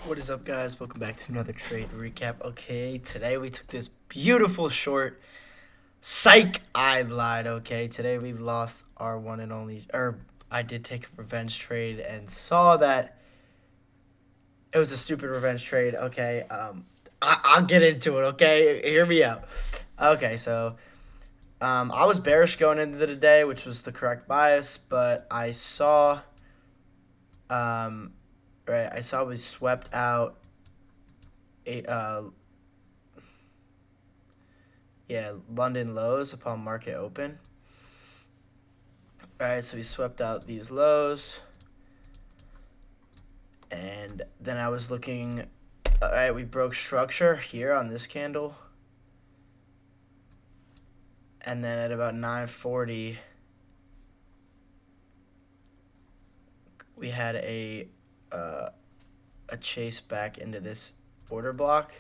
What is up, guys? Welcome back to another trade recap. Okay, today we took this beautiful short. Psych, I lied. Okay, today we lost our one and only. I did take a revenge trade and saw that it was a stupid revenge trade. Okay, I'll get into it. Okay, hear me out. Okay, so I was bearish going into the day, which was the correct bias, but I saw, right, I saw we swept out a London lows upon market open. All right, so we swept out these lows. And then I was looking, all right, we broke structure here on this candle. And then at about 9:40, we had a chase back into this order block.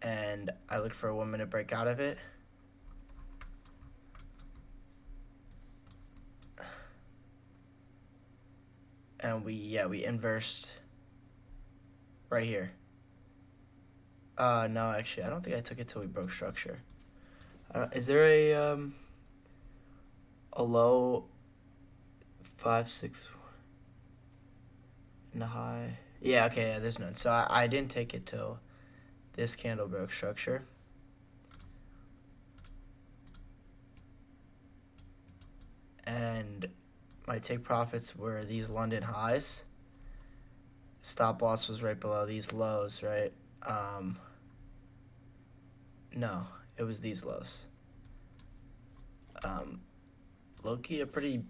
And I looked for a 1 minute break out of it. And we inversed right here. No, actually, I don't think I took it till we broke structure. Is there a low 5-6 and a high? Yeah, okay, yeah, there's none. So I didn't take it till this candle broke structure. And my take profits were these London highs. Stop loss was right below these lows, right? No, it was these lows. Low-key a pretty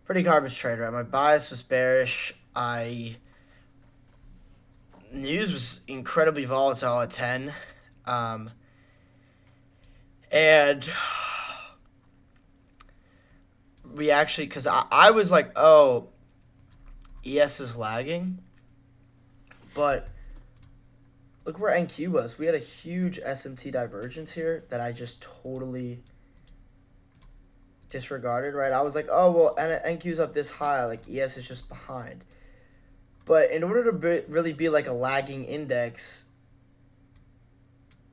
garbage trade, right? My bias was bearish. News was incredibly volatile at 10. And we actually, because I was like, oh, ES is lagging. But look where NQ was. We had a huge SMT divergence here that I just totally disregarded, right? I was like, oh, well, NQ's up this high. Like, ES is just behind. But in order to really be like a lagging index,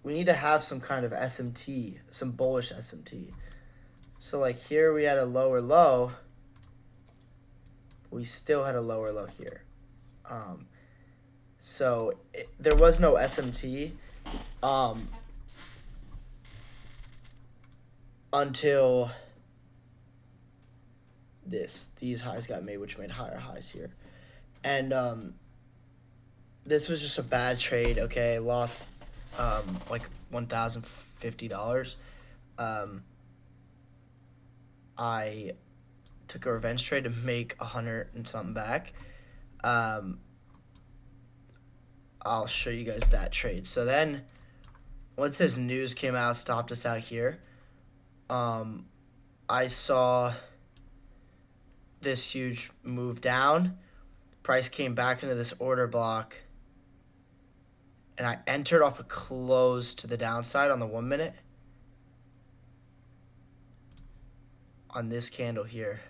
we need to have some kind of SMT, some bullish SMT. So, like, here we had a lower low. We still had a lower low here. There was no SMT until these highs got made, which made higher highs here. And this was just a bad trade, okay? I lost like $1,050. I took a revenge trade to make 100 and something back. I'll show you guys that trade. So then, once this news came out, stopped us out here. I saw this huge move down. Price came back into this order block. And I entered off a close to the downside on the 1 minute. On this candle here.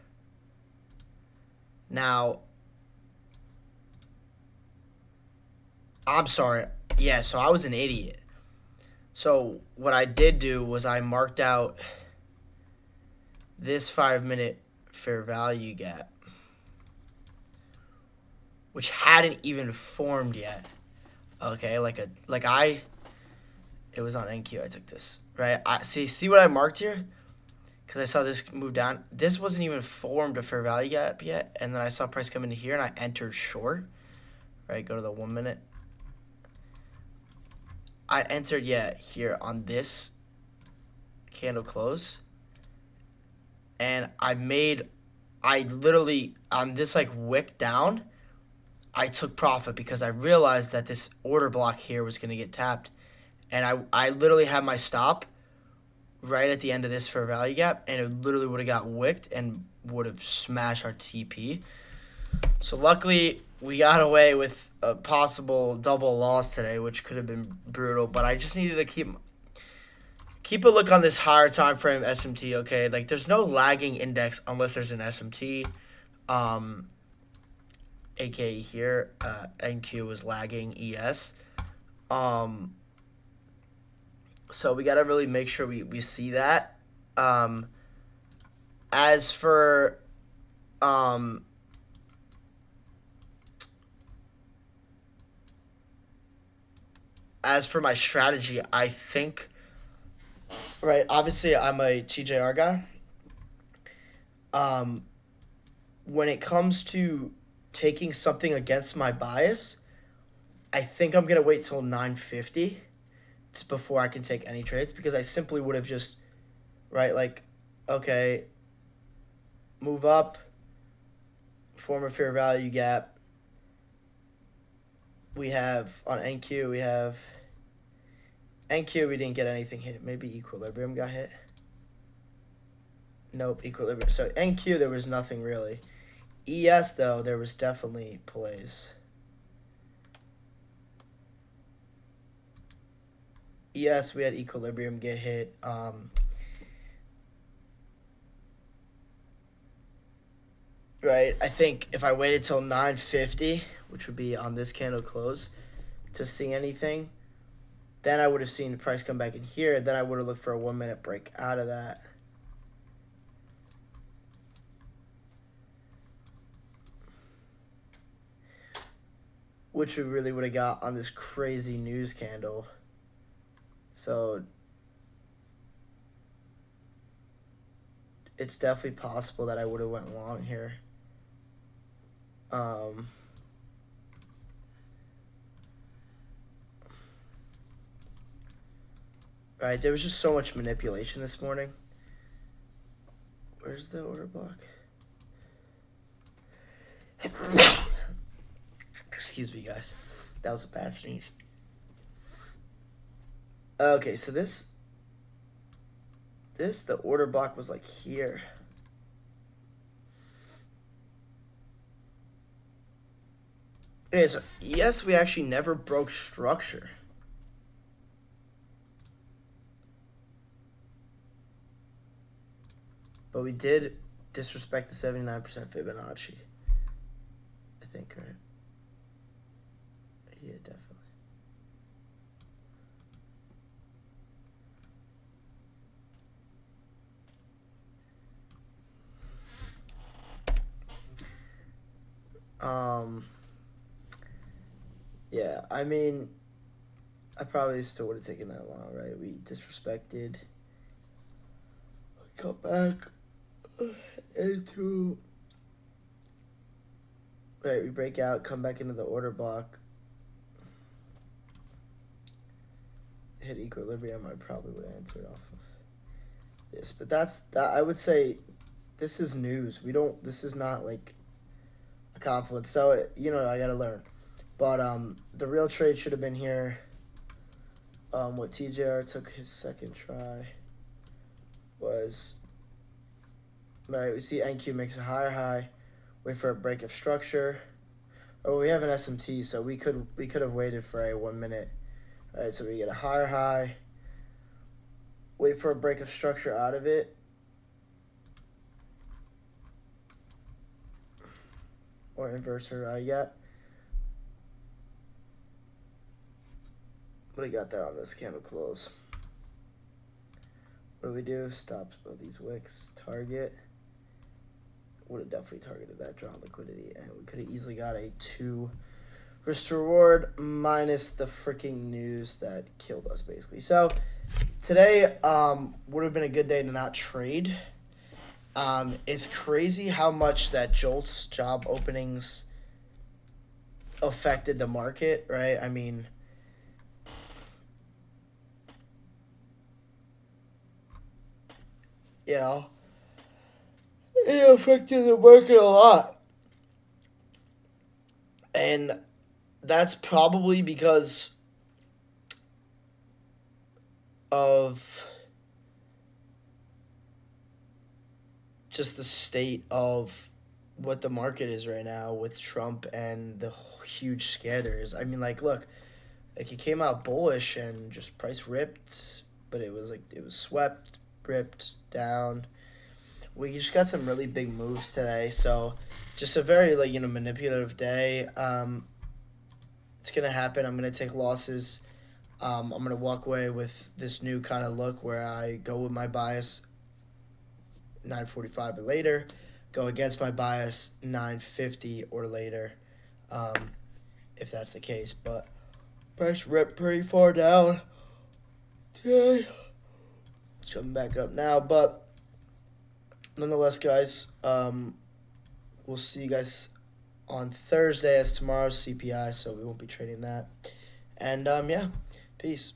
Now, I'm sorry. Yeah, so I was an idiot. So what I did do was I marked out this 5 minute fair value gap, which hadn't even formed yet. Okay, it was on NQ. I took this, right? See what I marked here? Because I saw this move down. This wasn't even formed a fair value gap yet. And then I saw price come into here and I entered short. Right, go to the 1 minute. I entered, here on this candle close. And I literally, on this like wick down, I took profit because I realized that this order block here was going to get tapped. And I literally had my stop right at the end of this fair value gap, and it literally would have got wicked and would have smashed our TP. So luckily, we got away with a possible double loss today, which could have been brutal. But I just needed to keep a look on this higher time frame SMT. Okay, like there's no lagging index unless there's an SMT. aka here, NQ was lagging ES. Um, so we gotta really make sure we see that. Um, as for um, my strategy, I think, right, obviously I'm a TJR guy. Um, when it comes to taking something against my bias, I think I'm gonna wait till 950 before I can take any trades, because I simply would have just, right, like, okay, move up, form a fair value gap. We have on NQ, we have NQ, we didn't get anything hit. Maybe Equilibrium got hit. Nope, Equilibrium. So NQ, there was nothing really. ES, though, there was definitely plays. ES, we had Equilibrium get hit. Right, I think if I waited till 950, which would be on this candle close, to see anything, then I would have seen the price come back in here. Then I would have looked for a 1 minute break out of that. Which we really would have got on this crazy news candle. So it's definitely possible that I would have went long here. Right, there was just so much manipulation this morning. Where's the order block? Excuse me, guys. That was a bad sneeze. Okay, so this, the order block was like here. Okay, so yes, we actually never broke structure. But we did disrespect the 79% Fibonacci. I think, right? Yeah, definitely. Yeah, I mean, I probably still would have taken that long, right? We disrespected. Come back into. Right, we break out, come back into the order block. Hit Equilibrium, I probably would have answered off of this. But that. I would say this is news. This is not like a confluence. So, I got to learn. But the real trade should have been here. What TJR took his second try was, right, we see NQ makes a higher high, wait for a break of structure. Oh, we have an SMT, so we could have waited for a 1 minute. All right, so we get a higher high, wait for a break of structure out of it. Or inverse fair value gap. What do we got there on this candle close? What do we do? Stop both these wicks. Target. Would have definitely targeted that draw liquidity, and we could have easily got a 2 risk to reward minus the freaking news that killed us, basically. So today would have been a good day to not trade. It's crazy how much that Jolt's job openings affected the market, right? I mean, it affected the market a lot. And that's probably because of just the state of what the market is right now with Trump and the huge scare there is. I mean, like, look, like, it came out bullish and price ripped, but it was swept, ripped down. we just got some really big moves today. So just a very manipulative day. It's gonna happen. I'm gonna take losses. I'm gonna walk away with this new kind of look where I go with my bias 9:45 or later, go against my bias 9:50 or later, um, if that's the case. But price rep pretty far down. Okay, it's coming back up now, but nonetheless, guys, we'll see you guys on Thursday as tomorrow's CPI, so we won't be trading that. And yeah, peace.